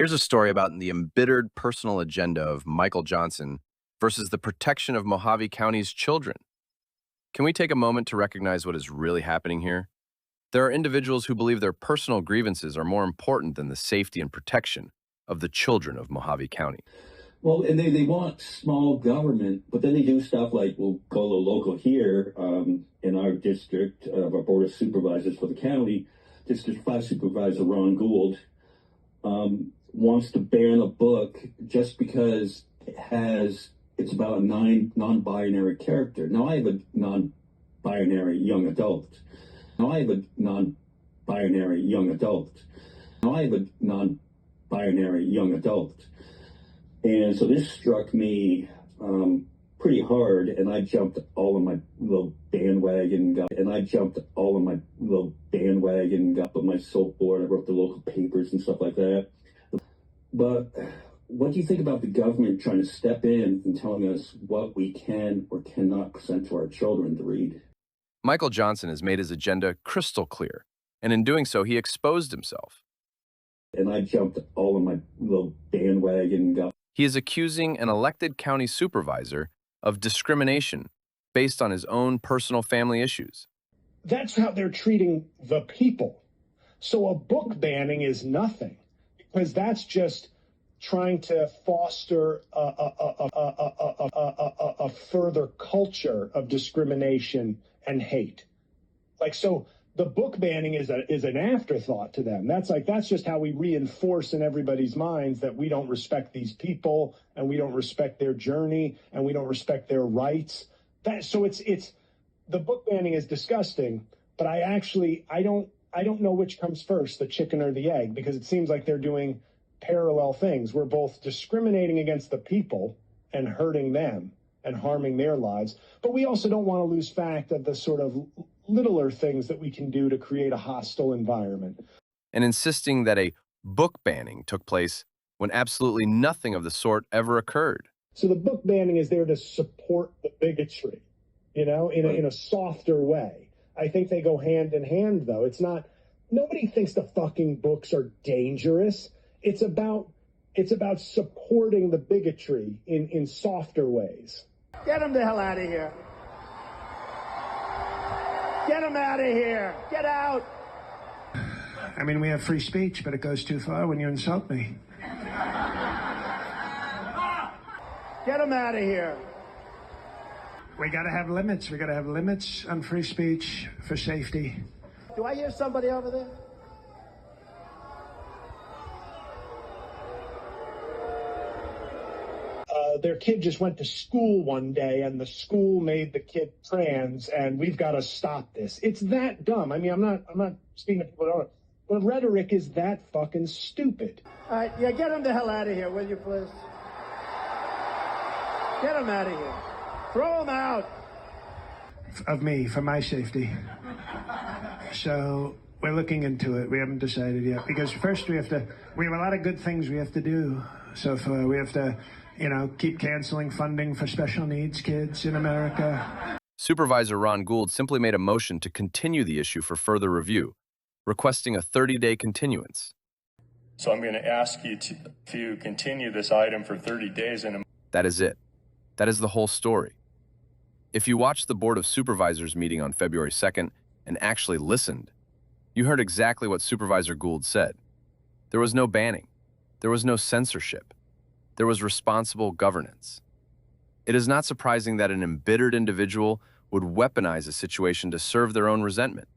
Here's a story about the embittered personal agenda of Michael Johnson versus the protection of Mohave County's children. Can we take a moment to recognize what is really happening here? There are individuals who believe their personal grievances are more important than the safety and protection of the children of Mohave County. Well, and they want small government, but then they do stuff like we'll go to local here in our district, our board of supervisors for the county. District 5 supervisor Ron Gould wants to ban a book just because it's about a non-binary character. Now I have a non-binary young adult. Now I have a non-binary young adult. Now I have a non-binary young adult. And so this struck me pretty hard, and I jumped all of my little bandwagon, got put my soapboard, I wrote the local papers and stuff like that. But what do you think about the government trying to step in and telling us what we can or cannot present to our children to read? Michael Johnson has made his agenda crystal clear, and in doing so, he exposed himself. And I jumped all of my little bandwagon, He is accusing an elected county supervisor of discrimination based on his own personal family issues. That's how they're treating the people. So a book banning is nothing, because that's just trying to foster a further culture of discrimination and hate. So the book banning is an afterthought to them. That's just how we reinforce in everybody's minds that we don't respect these people, and we don't respect their journey, and we don't respect their rights. So it's the book banning is disgusting, but I don't know which comes first, the chicken or the egg, because it seems like they're doing parallel things. We're both discriminating against the people and hurting them and harming their lives, but we also don't want to lose fact of the sort of littler things that we can do to create a hostile environment. And insisting that a book banning took place when absolutely nothing of the sort ever occurred. So the book banning is there to support the bigotry, in a softer way. I think they go hand in hand, though. It's not, nobody thinks the fucking books are dangerous. It's about supporting the bigotry in softer ways. Get him the hell out of here. Get him out of here. Get out. I mean, we have free speech, but it goes too far when you insult me. Get him out of here. We got to have limits. We got to have limits on free speech for safety. Do I hear somebody over there? Their kid just went to school one day, and the school made the kid trans, and we've got to stop this. It's that dumb. I mean, I'm not speaking to people who don't. But rhetoric is that fucking stupid. All right, yeah, get him the hell out of here, will you, please? Get him out of here. Throw him out. Of me, for my safety. So we're looking into it. We haven't decided yet, because first we have a lot of good things we have to do. So we have to, keep canceling funding for special needs kids in America. Supervisor Ron Gould simply made a motion to continue the issue for further review, requesting a 30-day continuance. So I'm going to ask you to continue this item for 30 days. That is it. That is the whole story. If you watched the Board of Supervisors meeting on February 2nd and actually listened, you heard exactly what Supervisor Gould said. There was no banning. There was no censorship. There was responsible governance. It is not surprising that an embittered individual would weaponize a situation to serve their own resentment.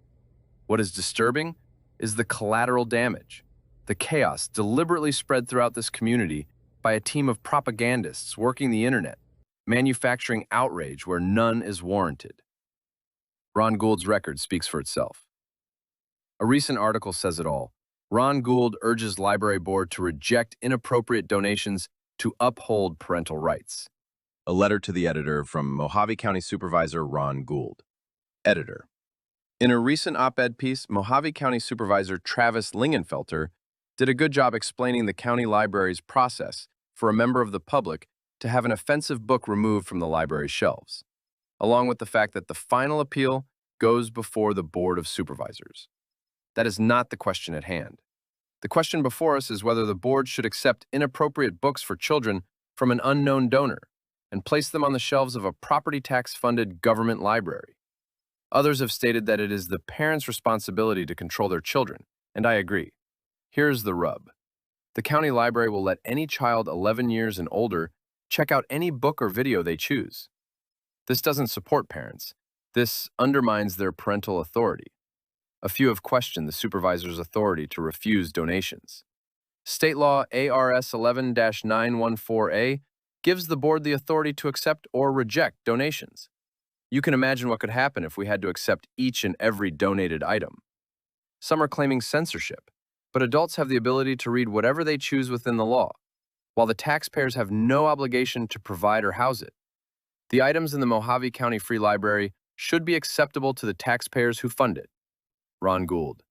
What is disturbing is the collateral damage, the chaos deliberately spread throughout this community by a team of propagandists working the internet, manufacturing outrage where none is warranted. Ron Gould's record speaks for itself. A recent article says it all. Ron Gould urges library board to reject inappropriate donations to uphold parental rights. A letter to the editor from Mohave County Supervisor Ron Gould. Editor. In a recent op-ed piece, Mohave County Supervisor Travis Lingenfelter did a good job explaining the county library's process for a member of the public to have an offensive book removed from the library's shelves, along with the fact that the final appeal goes before the Board of Supervisors. That is not the question at hand. The question before us is whether the board should accept inappropriate books for children from an unknown donor and place them on the shelves of a property tax-funded government library. Others have stated that it is the parents' responsibility to control their children, and I agree. Here's the rub. The county library will let any child 11 years and older check out any book or video they choose. This doesn't support parents. This undermines their parental authority. A few have questioned the supervisor's authority to refuse donations. State law ARS 11-914A gives the board the authority to accept or reject donations. You can imagine what could happen if we had to accept each and every donated item. Some are claiming censorship, but adults have the ability to read whatever they choose within the law, while the taxpayers have no obligation to provide or house it. The items in the Mohave County Free Library should be acceptable to the taxpayers who fund it. Ron Gould,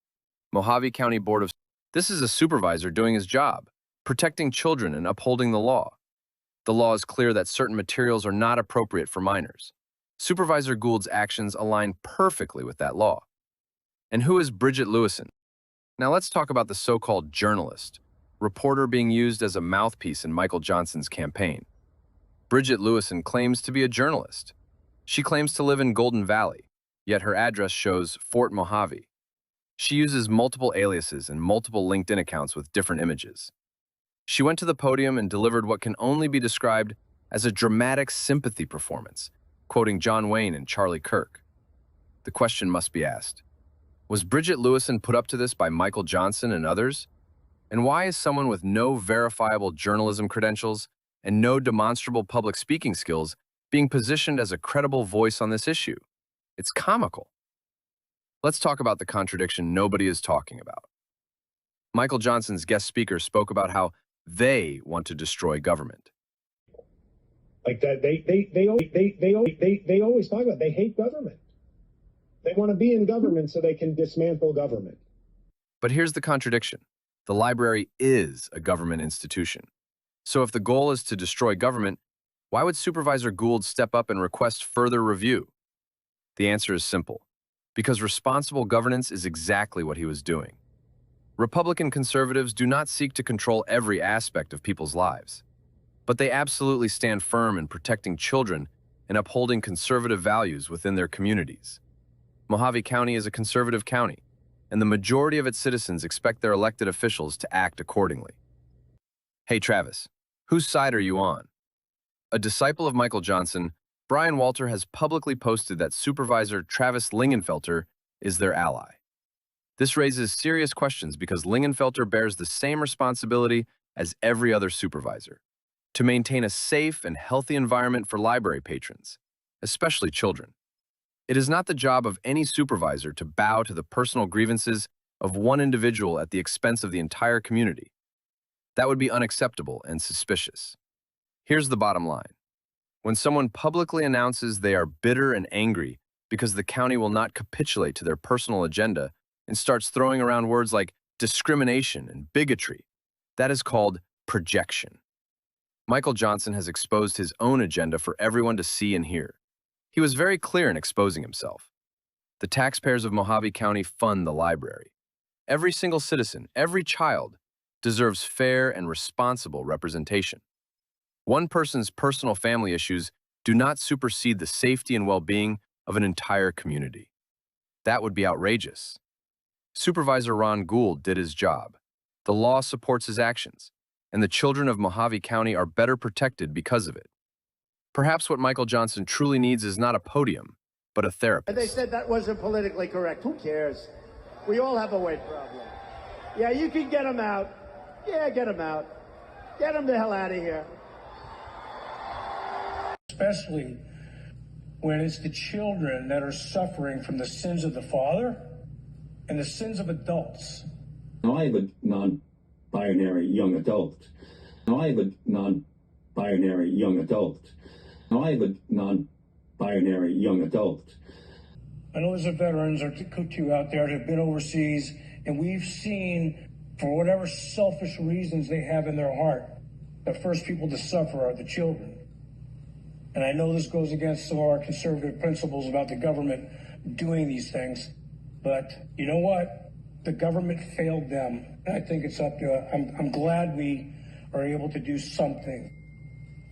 Mohave County Board of... This is a supervisor doing his job, protecting children and upholding the law. The law is clear that certain materials are not appropriate for minors. Supervisor Gould's actions align perfectly with that law. And who is Bridget Lewison? Now let's talk about the so-called journalist, reporter being used as a mouthpiece in Michael Johnson's campaign. Bridget Lewison claims to be a journalist. She claims to live in Golden Valley, yet her address shows Fort Mohave. She uses multiple aliases and multiple LinkedIn accounts with different images. She went to the podium and delivered what can only be described as a dramatic sympathy performance, quoting John Wayne and Charlie Kirk. The question must be asked, was Bridget Lewison put up to this by Michael Johnson and others? And why is someone with no verifiable journalism credentials and no demonstrable public speaking skills being positioned as a credible voice on this issue? It's comical. Let's talk about the contradiction nobody is talking about. Michael Johnson's guest speaker spoke about how they want to destroy government. Like that, they always talk about they hate government. They want to be in government so they can dismantle government. But here's the contradiction. The library is a government institution. So if the goal is to destroy government, why would Supervisor Gould step up and request further review? The answer is simple. Because responsible governance is exactly what he was doing. Republican conservatives do not seek to control every aspect of people's lives, but they absolutely stand firm in protecting children and upholding conservative values within their communities. Mohave County is a conservative county, and the majority of its citizens expect their elected officials to act accordingly. Hey Travis, whose side are you on? A disciple of Michael Johnson, Brian Walter has publicly posted that Supervisor Travis Lingenfelter is their ally. This raises serious questions because Lingenfelter bears the same responsibility as every other supervisor, to maintain a safe and healthy environment for library patrons, especially children. It is not the job of any supervisor to bow to the personal grievances of one individual at the expense of the entire community. That would be unacceptable and suspicious. Here's the bottom line. When someone publicly announces they are bitter and angry because the county will not capitulate to their personal agenda and starts throwing around words like discrimination and bigotry, that is called projection. Michael Johnson has exposed his own agenda for everyone to see and hear. He was very clear in exposing himself. The taxpayers of Mohave County fund the library. Every single citizen, every child, deserves fair and responsible representation. One person's personal family issues do not supersede the safety and well-being of an entire community. That would be outrageous. Supervisor Ron Gould did his job. The law supports his actions, and the children of Mohave County are better protected because of it. Perhaps what Michael Johnson truly needs is not a podium, but a therapist. They said that wasn't politically correct. Who cares? We all have a weight problem. Yeah, you can get him out. Yeah, get him out. Get him the hell out of here. Especially when it's the children that are suffering from the sins of the father and the sins of adults. I have a non-binary young adult. I have a non-binary young adult. I have a non-binary young adult. I know there's veterans or two out there that have been overseas, and we've seen, for whatever selfish reasons they have in their heart, the first people to suffer are the children. And I know this goes against some of our conservative principles about the government doing these things, but you know what? The government failed them. I think it's up to, I'm glad we are able to do something.